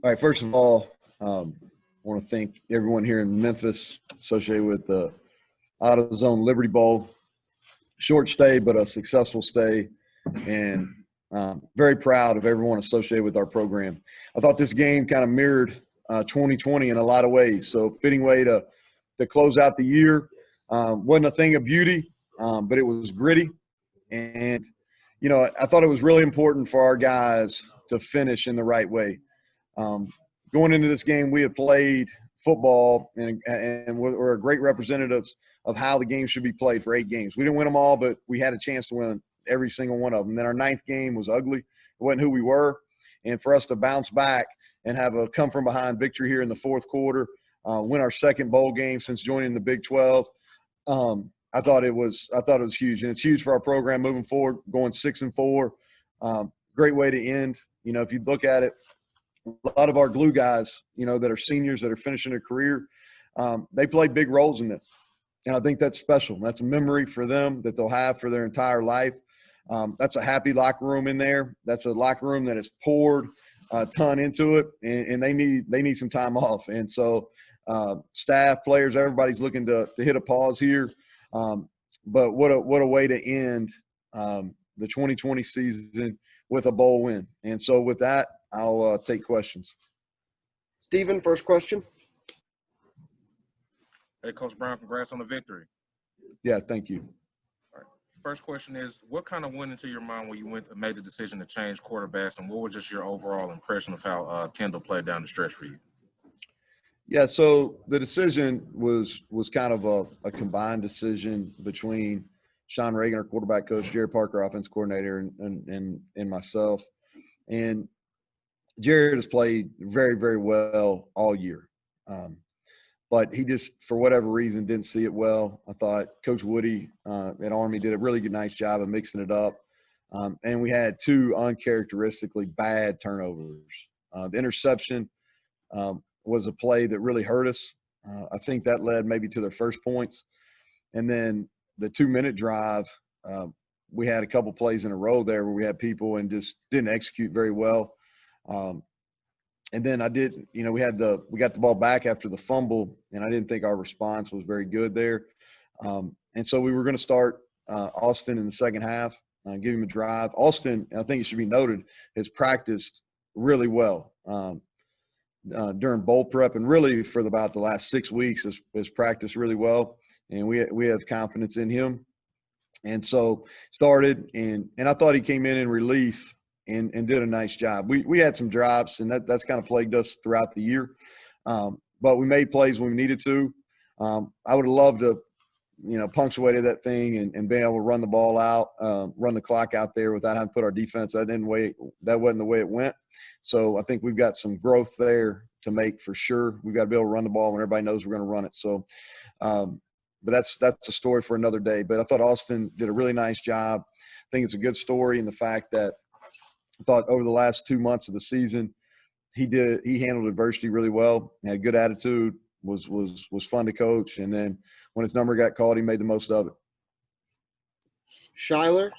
All right, first of all, I want to thank everyone here in Memphis associated with the AutoZone Liberty Bowl. Short stay, but a successful stay, and very proud of everyone associated with our program. I thought this game kind of mirrored 2020 in a lot of ways, so fitting way to close out the year. Wasn't a thing of beauty, but it was gritty. And, you know, I thought it was really important for our guys to finish in the right way. Going into this game, we had played football and we're great representatives of how the game should be played for 8 games. We didn't win them all, but we had a chance to win every single one of them. And then our 9th game was ugly. It wasn't who we were. And for us to bounce back and have a come-from-behind victory here in the 4th quarter, win our 2nd bowl game since joining the Big 12, I thought it was huge. And it's huge for our program moving forward, going 6-4. Great way to end. You know, if you look at it, a lot of our glue guys, you know, that are seniors that are finishing their career, they played big roles in this. And I think that's special. That's a memory for them that they'll have for their entire life. That's a happy locker room in there. That's a locker room that has poured a ton into it, and they need some time off. And so staff, players, everybody's looking to hit a pause here. But what a way to end the 2020 season with a bowl win. And so with that, I'll take questions. Steven, first question. Hey, Coach Brown, congrats on the victory. Yeah, thank you. All right. First question is, what kind of went into your mind when you made the decision to change quarterbacks, and what was just your overall impression of how Kendall played down the stretch for you? Yeah, so the decision was kind of a combined decision between Sean Reagan, our quarterback coach, Jared Parker, offense coordinator, and myself. And Jared has played very, very well all year. But he just, for whatever reason, didn't see it well. I thought Coach Woody at Army did a really nice job of mixing it up. And we had 2 uncharacteristically bad turnovers. The interception was a play that really hurt us. I think that led maybe to their first points. And then the 2-minute drive, we had a couple plays in a row there where we had people and just didn't execute very well. And then we got the ball back after the fumble, and I didn't think our response was very good there. And so we were going to start Austin in the second half, give him a drive. Austin, I think it should be noted, has practiced really well during bowl prep, and really for about the last 6 weeks has practiced really well. And we have confidence in him. And so started, and I thought he came in relief and did a nice job. We had some drops, and that's kind of plagued us throughout the year. But we made plays when we needed to. I would have loved to, punctuated that thing and been able to run the ball out, run the clock out there without having to put our defense. That wasn't the way it went. So I think we've got some growth there to make for sure. We've got to be able to run the ball when everybody knows we're going to run it. So, but that's a story for another day. But I thought Austin did a really nice job. I think it's a good story in the fact that I thought over the last 2 months of the season, he handled adversity really well. He had a good attitude, was fun to coach. And then when his number got called, he made the most of it. Schuyler?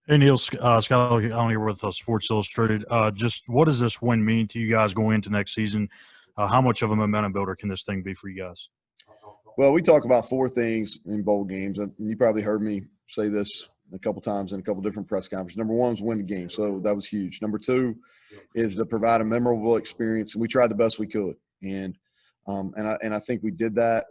Hey, Neal, Skyler on here with Sports Illustrated. Just what does this win mean to you guys going into next season? How much of a momentum builder can this thing be for you guys? Well, we talk about 4 things in bowl games. And you probably heard me say this a couple times in a couple different press conferences. Number 1 is win the game, so that was huge. Number 2 is to provide a memorable experience, and we tried the best we could. And I think we did that.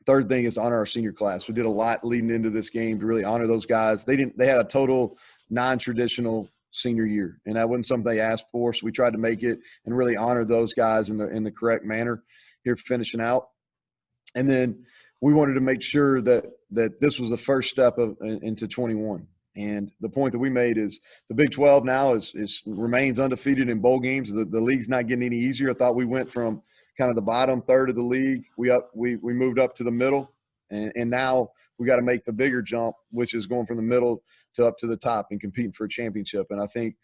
Third thing is to honor our senior class. We did a lot leading into this game to really honor those guys. They had a total non-traditional senior year, and that wasn't something they asked for. So we tried to make it and really honor those guys in the correct manner here finishing out. And then we wanted to make sure that this was the first step into 21. And the point that we made is the Big 12 now remains undefeated in bowl games. The league's not getting any easier. I thought we went from kind of the bottom third of the league. We moved up to the middle, and now we got to make the bigger jump, which is going from the middle to up to the top and competing for a championship. And I think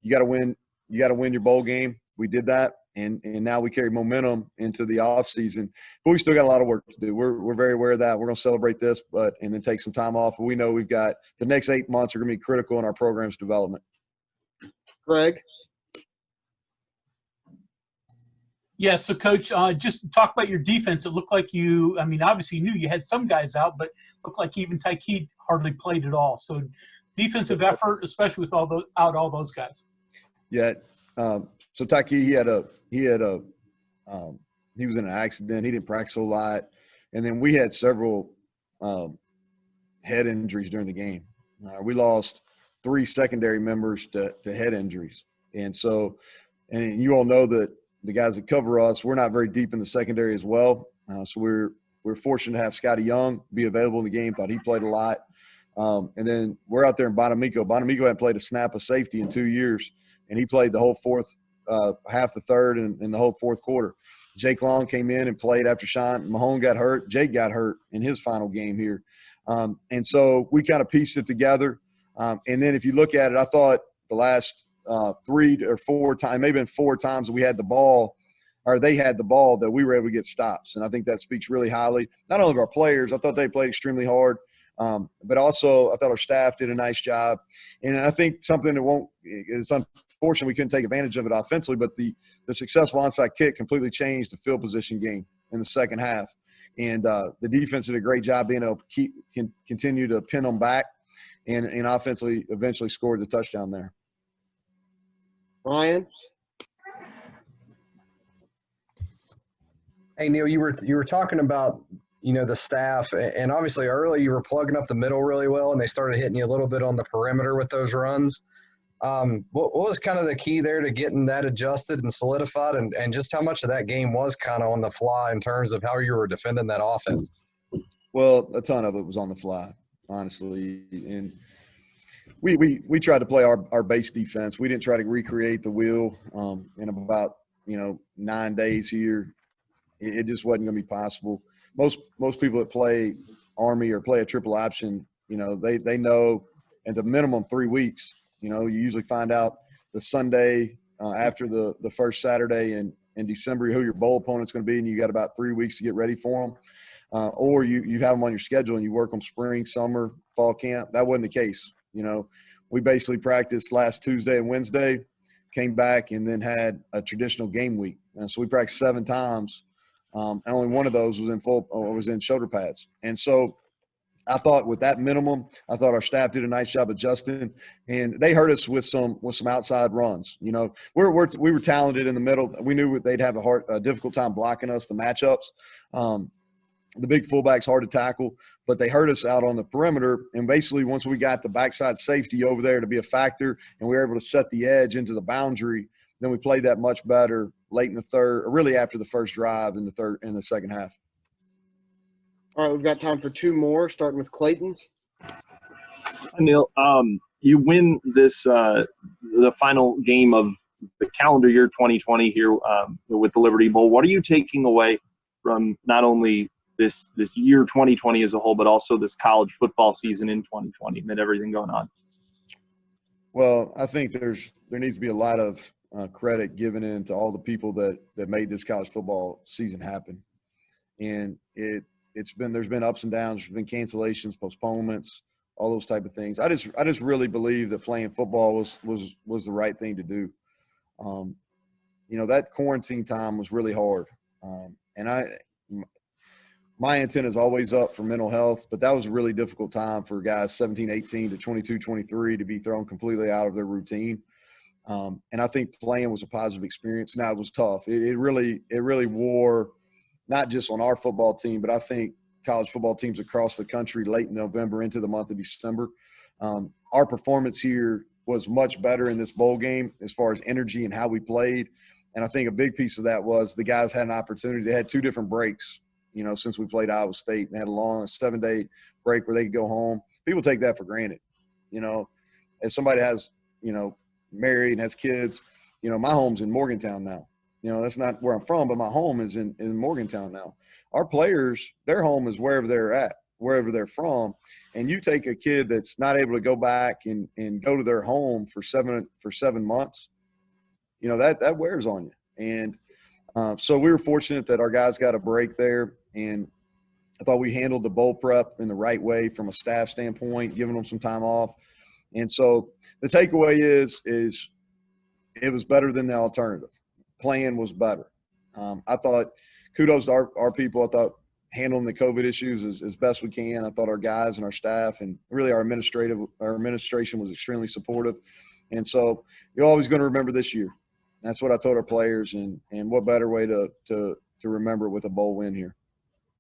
you got to win your bowl game. We did that, and now we carry momentum into the off season. But we still got a lot of work to do. We're very aware of that. We're going to celebrate this, and then take some time off. But we know we've got the next 8 months are going to be critical in our program's development. Greg? Yeah, so Coach, just talk about your defense. It looked like you, I mean, obviously you knew you had some guys out, but looked like even Tykeet hardly played at all. So defensive effort, especially with all those guys. Yeah. So Taki, he was in an accident. He didn't practice a lot. And then we had several head injuries during the game. We lost 3 secondary members to head injuries. And so, and you all know that the guys that cover us, we're not very deep in the secondary as well. So we're fortunate to have Scotty Young be available in the game. Thought he played a lot. And then we're out there in Bonamico. Bonamico hadn't played a snap of safety in 2 years, and he played the whole half the third and the whole fourth quarter. Jake Long came in and played after Sean Mahone got hurt. Jake got hurt in his final game here. And so we kind of pieced it together. And then if you look at it, I thought the last 3 or 4 times, maybe been 4 times that we had the ball, or they had the ball, that we were able to get stops. And I think that speaks really highly, not only of our players. I thought they played extremely hard, but also I thought our staff did a nice job. And I think something that it's unfortunate we couldn't take advantage of it offensively, but the successful onside kick completely changed the field position game in the second half. And the defense did a great job being able to continue to pin them back and offensively eventually scored the touchdown there. Ryan? Hey, Neal, you were talking about, the staff, and obviously early you were plugging up the middle really well, and they started hitting you a little bit on the perimeter with those runs. What was kind of the key there to getting that adjusted and solidified, and just how much of that game was kind of on the fly in terms of how you were defending that offense? Well, a ton of it was on the fly, honestly. And we tried to play our base defense. We didn't try to recreate the wheel in about 9 days here. It just wasn't going to be possible. Most people that play Army or play a triple option, they know at the minimum 3 weeks. You usually find out the Sunday after the first Saturday in December who your bowl opponent's going to be, and you got about 3 weeks to get ready for them. Or you have them on your schedule and you work them spring, summer, fall camp. That wasn't the case. We basically practiced last Tuesday and Wednesday, came back, and then had a traditional game week. And so we practiced 7 times, and only one of those was in shoulder pads. And so I thought with that minimum, I thought our staff did a nice job adjusting, and they hurt us with some outside runs. We were talented in the middle. We knew they'd have a difficult time blocking us, the matchups. The big fullback's hard to tackle, but they hurt us out on the perimeter. And basically, once we got the backside safety over there to be a factor, and we were able to set the edge into the boundary, then we played that much better late in the third, or really after the first drive in the second half. All right, we've got time for 2 more, starting with Clayton. Neal, you win this the final game of the calendar year 2020 here with the Liberty Bowl. What are you taking away from not only this year 2020 as a whole, but also this college football season in 2020 amid everything going on? Well, I think there needs to be a lot of credit given in to all the people that made this college football season happen. And there's been ups and downs, there's been cancellations, postponements, all those type of things. I just really believe that playing football was the right thing to do. That quarantine time was really hard. And my intent is always up for mental health, but that was a really difficult time for guys 17, 18 to 22, 23 to be thrown completely out of their routine. And I think playing was a positive experience. Now, it was tough. It really wore not just on our football team, but I think college football teams across the country late in November into the month of December. Our performance here was much better in this bowl game as far as energy and how we played. And I think a big piece of that was the guys had an opportunity. They had 2 different breaks, since we played Iowa State. They had a long 7-day break where they could go home. People take that for granted. As somebody has, married and has kids, my home's in Morgantown now. That's not where I'm from, but my home is in Morgantown now. Our players, their home is wherever they're at, wherever they're from. And you take a kid that's not able to go back and go to their home for 7 months, that wears on you. And so we were fortunate that our guys got a break there. And I thought we handled the bowl prep in the right way from a staff standpoint, giving them some time off. And so the takeaway is it was better than the alternative. Playing was better. I thought kudos to our people. I thought handling the COVID issues as best we can. I thought our guys and our staff and really our administration was extremely supportive. And so you're always going to remember this year. That's what I told our players, and what better way to remember it with a bowl win here.